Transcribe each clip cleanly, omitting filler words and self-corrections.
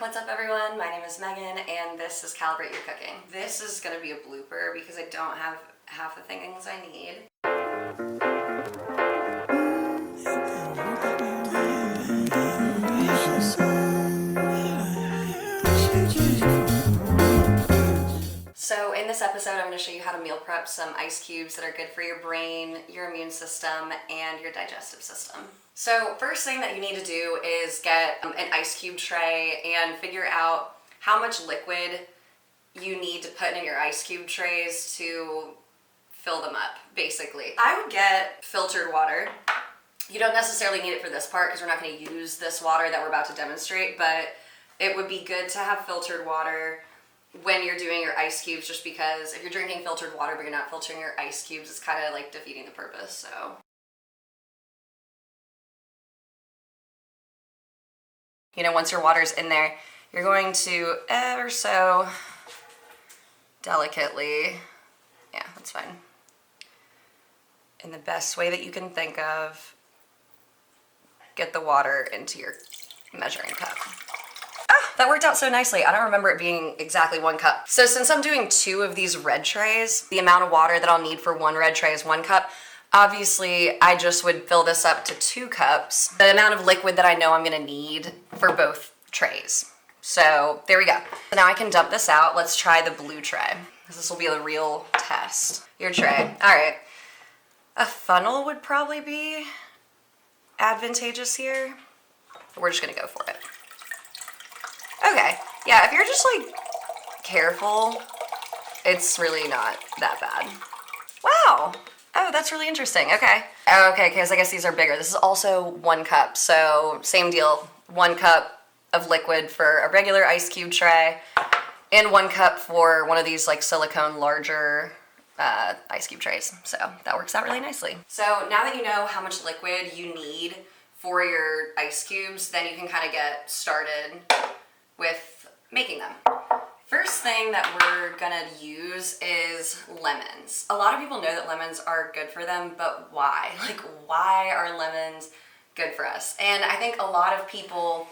What's up everyone? My name is Megan and this is Calibrate Your Cooking. This is gonna be a blooper because I don't have half the things I need. So in this episode, I'm going to show you how to meal prep some ice cubes that are good for your brain, your immune system, and your digestive system. So first thing that you need to do is get an ice cube tray and figure out how much liquid you need to put in your ice cube trays to fill them up, basically. I would get filtered water. You don't necessarily need it for this part because we're not going to use this water that we're about to demonstrate, but it would be good to have filtered water when you're doing your ice cubes, just because if you're drinking filtered water but you're not filtering your ice cubes, it's kind of like defeating the purpose. So once your water's in there, you're going to ever so delicately, yeah, that's fine, in the best way that you can think of, get the water into your measuring cup. That worked out so nicely. I don't remember it being exactly 1 cup. So since I'm doing 2 of these red trays, the amount of water that I'll need for 1 red tray is 1 cup. Obviously, I just would fill this up to 2 cups, the amount of liquid that I know I'm gonna need for both trays. So there we go. So now I can dump this out. Let's try the blue tray, because this will be the real test. Your tray, all right. A funnel would probably be advantageous here. We're just gonna go for it. Okay, yeah, if you're just like careful, it's really not that bad. Wow, oh, that's really interesting, okay. Okay, because I guess these are bigger. This is also 1 cup, so same deal. 1 cup of liquid for a regular ice cube tray, and 1 cup for one of these like silicone larger ice cube trays. So that works out really nicely. So now that you know how much liquid you need for your ice cubes, then you can kind of get started with making them. First thing that we're gonna use is lemons. A lot of people know that lemons are good for them, but why? Like, why are lemons good for us? And I think a lot of people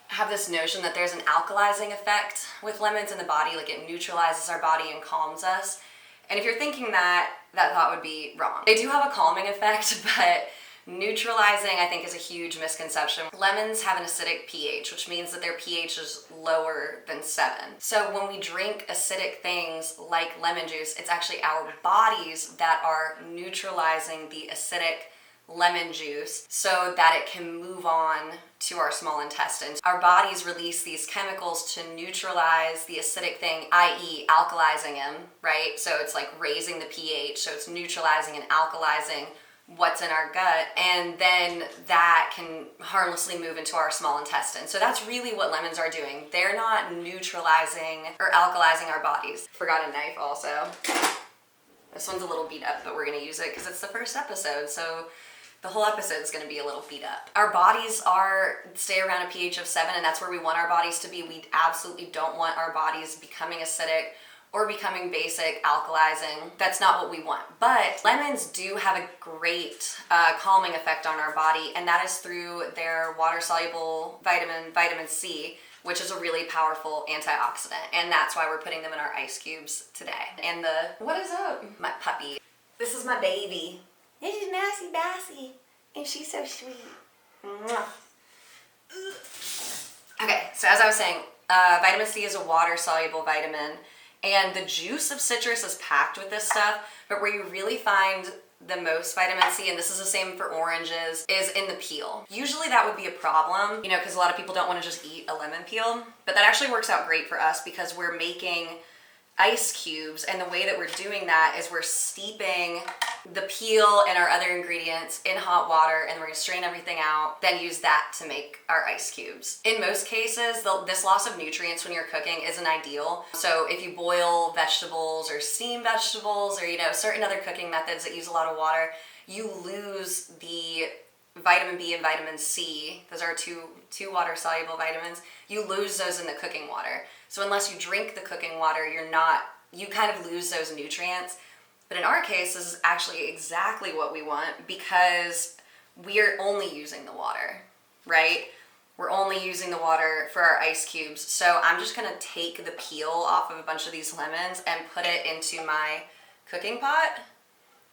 have this notion that there's an alkalizing effect with lemons in the body, like it neutralizes our body and calms us. And if you're thinking that, that thought would be wrong. They do have a calming effect, but neutralizing, I think, is a huge misconception. Lemons have an acidic pH, which means that their pH is lower than 7. So when we drink acidic things like lemon juice, it's actually our bodies that are neutralizing the acidic lemon juice so that it can move on to our small intestines. Our bodies release these chemicals to neutralize the acidic thing, i.e. alkalizing them, right? So it's like raising the pH, so it's neutralizing and alkalizing what's in our gut, and then that can harmlessly move into our small intestine. So that's really what lemons are doing. They're not neutralizing or alkalizing our bodies. Forgot a knife also. This one's a little beat up, but we're gonna use it because it's the first episode, so the whole episode is gonna be a little beat up. Our bodies stay around a pH of 7, and that's where we want our bodies to be. We absolutely don't want our bodies becoming acidic or becoming basic, alkalizing. That's not what we want. But lemons do have a great calming effect on our body, and that is through their water-soluble vitamin C, which is a really powerful antioxidant, and that's why we're putting them in our ice cubes today. And what is up? My puppy. This is my baby. This is Massey Bassy, and she's so sweet. Mwah. Okay, so as I was saying, vitamin C is a water-soluble vitamin, and the juice of citrus is packed with this stuff, but where you really find the most vitamin C, and this is the same for oranges, is in the peel. Usually that would be a problem, because a lot of people don't want to just eat a lemon peel, but that actually works out great for us because we're making ice cubes, and the way that we're doing that is we're steeping the peel and our other ingredients in hot water, and we're gonna strain everything out, then use that to make our ice cubes. In most cases, this loss of nutrients when you're cooking isn't ideal. So if you boil vegetables or steam vegetables or certain other cooking methods that use a lot of water, you lose the vitamin B and vitamin C. Those are two water-soluble vitamins. You lose those in the cooking water. So unless you drink the cooking water, you kind of lose those nutrients. But in our case, this is actually exactly what we want because we're only using the water, right? we're only using the water for our ice cubes. So I'm just gonna take the peel off of a bunch of these lemons and put it into my cooking pot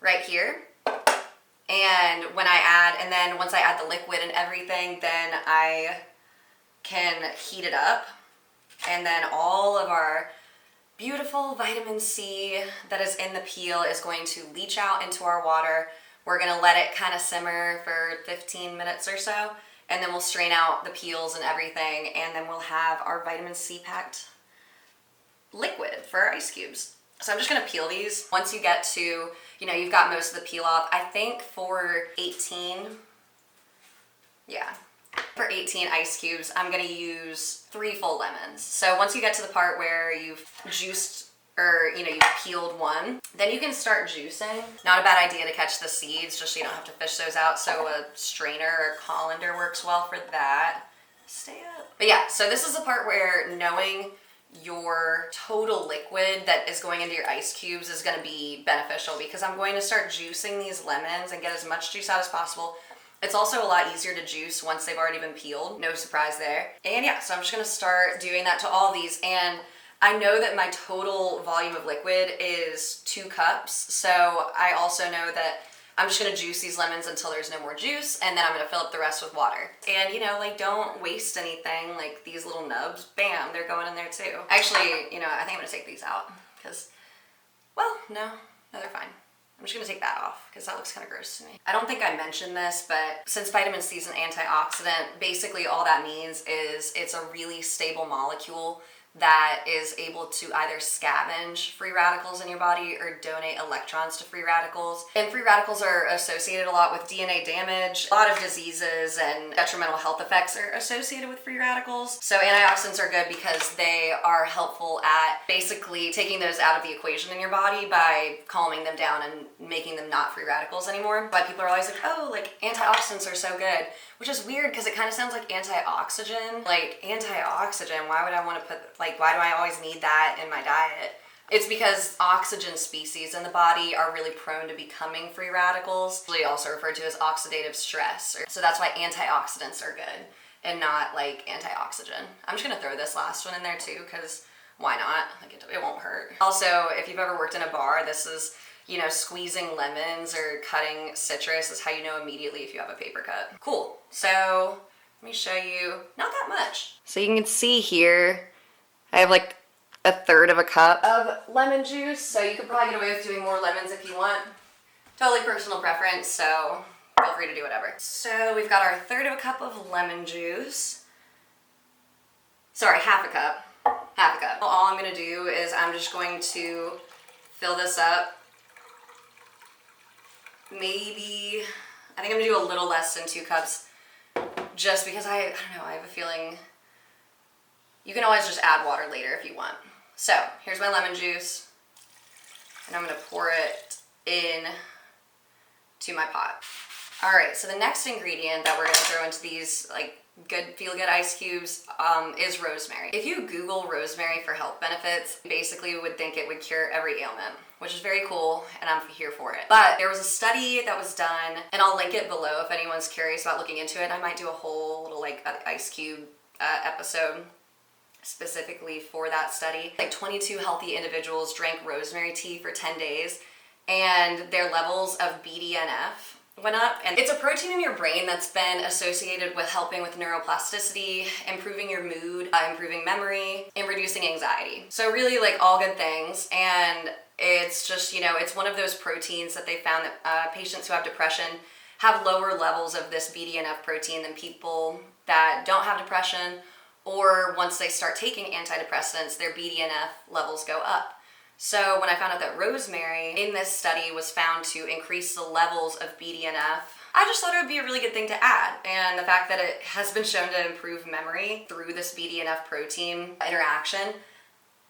right here. And then once I add the liquid and everything, then I can heat it up. And then all of our beautiful vitamin C that is in the peel is going to leach out into our water. We're gonna let it kind of simmer for 15 minutes or so, and then we'll strain out the peels and everything, and then we'll have our vitamin C packed liquid for our ice cubes. So I'm just gonna peel these. Once you get to, you've got most of the peel off, I think for 18 ice cubes, I'm gonna use 3 full lemons. So once you get to the part where you've juiced or you've peeled one, then you can start juicing. Not a bad idea to catch the seeds, just so you don't have to fish those out. So a strainer or colander works well for that. Stay up. But yeah, so this is the part where knowing your total liquid that is going into your ice cubes is going to be beneficial, because I'm going to start juicing these lemons and get as much juice out as possible. It's also a lot easier to juice once they've already been peeled. No surprise there. And yeah, so I'm just going to start doing that to all of these. And I know that my total volume of liquid is 2 cups. So I also know that I'm just gonna juice these lemons until there's no more juice, and then I'm gonna fill up the rest with water. And don't waste anything, like these little nubs, bam, they're going in there too. Actually, I think I'm gonna take these out, because, well, no, they're fine. I'm just gonna take that off, because that looks kind of gross to me. I don't think I mentioned this, but since vitamin C is an antioxidant, basically all that means is it's a really stable molecule that is able to either scavenge free radicals in your body or donate electrons to free radicals. And free radicals are associated a lot with DNA damage. A lot of diseases and detrimental health effects are associated with free radicals. So antioxidants are good because they are helpful at basically taking those out of the equation in your body by calming them down and making them not free radicals anymore. But people are always like, oh, like antioxidants are so good. Which is weird, because it kind of sounds like antioxygen. Like, antioxygen, why would I want to why do I always need that in my diet? It's because oxygen species in the body are really prone to becoming free radicals, usually also referred to as oxidative stress. So that's why antioxidants are good and not like antioxygen. I'm just gonna throw this last one in there too, because why not? Like, it won't hurt. Also, if you've ever worked in a bar, this is, squeezing lemons or cutting citrus is how you know immediately if you have a paper cut. Cool. So let me show you, not that much. So you can see here, I have like 1/3 cup of lemon juice. So you could probably get away with doing more lemons if you want. Totally personal preference, so feel free to do whatever. So we've got our 1/3 cup of lemon juice. Sorry, 1/2 cup. 1/2 cup. All I'm gonna do is I'm just going to fill this up. Maybe, I think I'm gonna do a little less than 2 cups, just because I don't know, I have a feeling you can always just add water later if you want. So here's my lemon juice, and I'm gonna pour it in to my pot. All right, so the next ingredient that we're gonna throw into these feel-good ice cubes is rosemary. If you Google rosemary for health benefits, basically you would think it would cure every ailment, which is very cool, and I'm here for it. But there was a study that was done, and I'll link it below if anyone's curious about looking into it. I might do a whole little ice cube episode specifically for that study. 22 healthy individuals drank rosemary tea for 10 days, and their levels of BDNF went up. And it's a protein in your brain that's been associated with helping with neuroplasticity, improving your mood, improving memory, and reducing anxiety. So really all good things. And it's just, it's one of those proteins that they found that patients who have depression have lower levels of this BDNF protein than people that don't have depression, or once they start taking antidepressants, their BDNF levels go up. So when I found out that rosemary in this study was found to increase the levels of BDNF, I just thought it would be a really good thing to add. And the fact that it has been shown to improve memory through this BDNF protein interaction,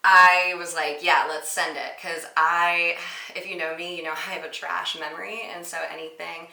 I was like, yeah, let's send it. Because if you know me, I have a trash memory, and so anything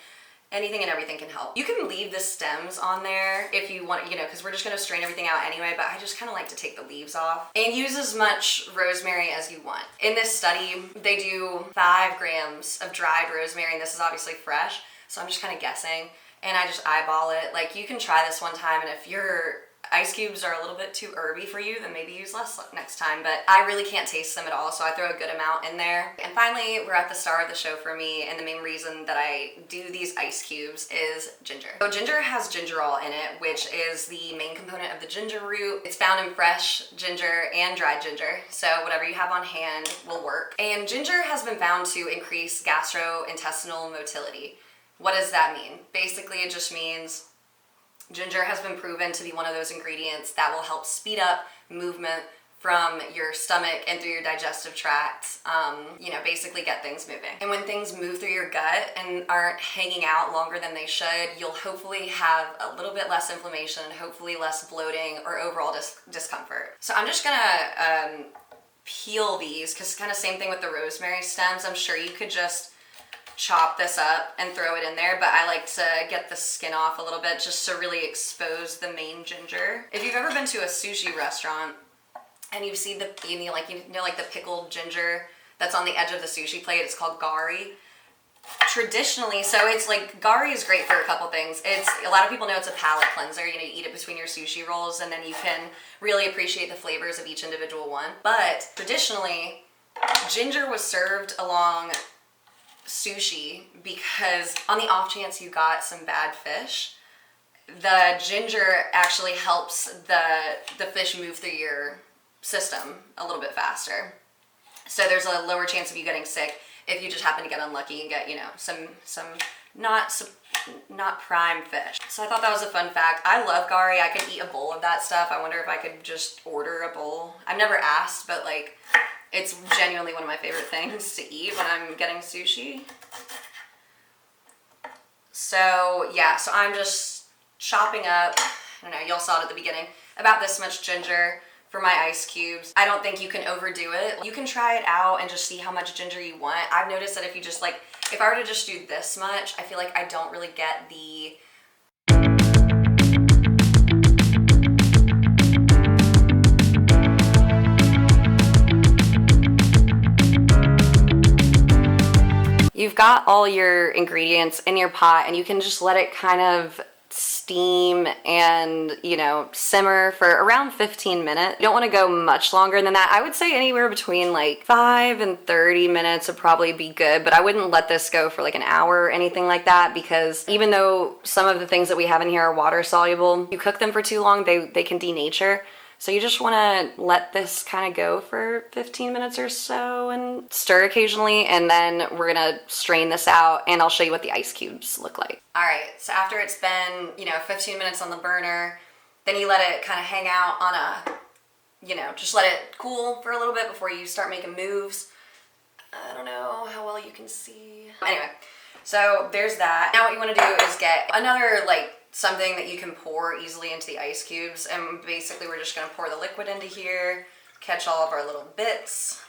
and everything can help. You can leave the stems on there if you want, because we're just gonna strain everything out anyway, but I just kind of like to take the leaves off. And use as much rosemary as you want. In this study, they do 5 grams of dried rosemary, and this is obviously fresh, so I'm just kind of guessing. and I just eyeball it. Like, you can try this one time, and if your ice cubes are a little bit too herby for you, then maybe use less next time, but I really can't taste them at all, so I throw a good amount in there. And finally, we're at the star of the show for me, and the main reason that I do these ice cubes is ginger. So ginger has gingerol in it, which is the main component of the ginger root. It's found in fresh ginger and dried ginger, so whatever you have on hand will work. And ginger has been found to increase gastrointestinal motility. What does that mean? Basically, it just means ginger has been proven to be one of those ingredients that will help speed up movement from your stomach and through your digestive tract, basically get things moving. And when things move through your gut and aren't hanging out longer than they should, you'll hopefully have a little bit less inflammation, hopefully less bloating or overall discomfort. So I'm just gonna peel these, because kind of same thing with the rosemary stems. I'm sure you could just chop this up and throw it in there, but I like to get the skin off a little bit just to really expose the main ginger. If you've ever been to a sushi restaurant and you've seen the pickled ginger that's on the edge of the sushi plate, it's called gari. Traditionally, so it's like, gari is great for a couple things. A lot of people know it's a palate cleanser. You eat it between your sushi rolls, and then you can really appreciate the flavors of each individual one. But traditionally, ginger was served along sushi because on the off chance you got some bad fish, the ginger actually helps the fish move through your system a little bit faster. So there's a lower chance of you getting sick if you just happen to get unlucky and get, some not prime fish. So I thought that was a fun fact. I love gari. I could eat a bowl of that stuff. I wonder if I could just order a bowl. I've never asked, but like, it's genuinely one of my favorite things to eat when I'm getting sushi. So yeah, so I'm just chopping up, I don't know, y'all saw it at the beginning, about this much ginger for my ice cubes. I don't think you can overdo it. You can try it out and just see how much ginger you want. I've noticed that if you just if I were to just do this much, I feel like I don't really get the You've got all your ingredients in your pot, and you can just let it kind of steam and, simmer for around 15 minutes. You don't want to go much longer than that. I would say anywhere between 5 and 30 minutes would probably be good, but I wouldn't let this go for an hour or anything like that, because even though some of the things that we have in here are water soluble, you cook them for too long, they can denature. So you just want to let this kind of go for 15 minutes or so and stir occasionally, and then we're gonna strain this out and I'll show you what the ice cubes look like. All right, so after it's been, 15 minutes on the burner, then you let it kind of hang out on a, just let it cool for a little bit before you start making moves. I don't know how well you can see. Anyway, so there's that. Now what you want to do is get another something that you can pour easily into the ice cubes, and basically we're just going to pour the liquid into here, catch all of our little bits,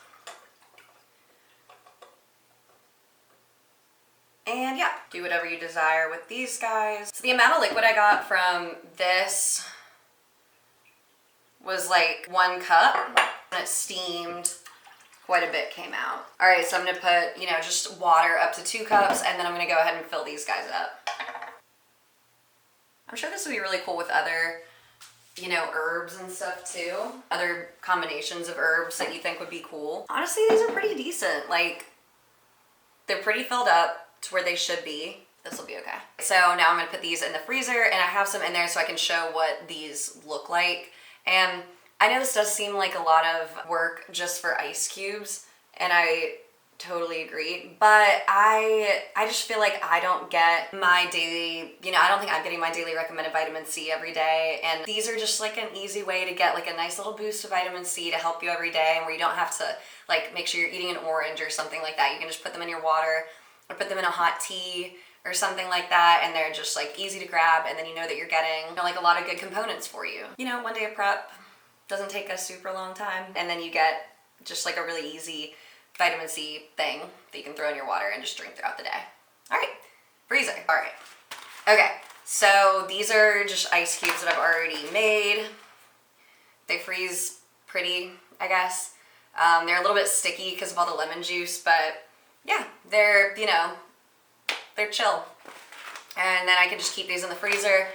and yeah, do whatever you desire with these guys. So the amount of liquid I got from this was 1 cup, and it steamed. Quite a bit came out. All right, so I'm gonna put, just water up to 2 cups, and then I'm gonna go ahead and fill these guys up. I'm sure this would be really cool with other, herbs and stuff too. Other combinations of herbs that you think would be cool. Honestly, these are pretty decent. They're pretty filled up to where they should be. This will be okay. So now I'm gonna put these in the freezer, and I have some in there so I can show what these look like. And I know this does seem like a lot of work just for ice cubes, and I totally agree, but I just feel like I don't get my daily, I don't think I'm getting my daily recommended vitamin C every day, and these are just an easy way to get a nice little boost of vitamin C to help you every day, and where you don't have to make sure you're eating an orange or something like that. You can just put them in your water or put them in a hot tea or something like that, and they're just easy to grab, and then you know that you're getting a lot of good components for you. One day of prep doesn't take a super long time, and then you get just a really easy vitamin C thing that you can throw in your water and just drink throughout the day. All right, freezer. All right, okay, so these are just ice cubes that I've already made. They freeze pretty, I guess. They're a little bit sticky because of all the lemon juice, but yeah, they're, they're chill. And then I can just keep these in the freezer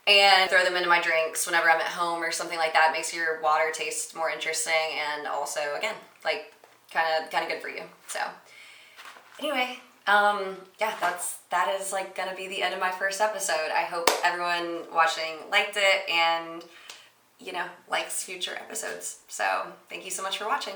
and throw them into my drinks whenever I'm at home or something like that. It makes your water taste more interesting, and also, again, like kind of good for you. So anyway, yeah, that is like gonna be the end of my first episode. I hope everyone watching liked it and, you know, likes future episodes. So thank you so much for watching.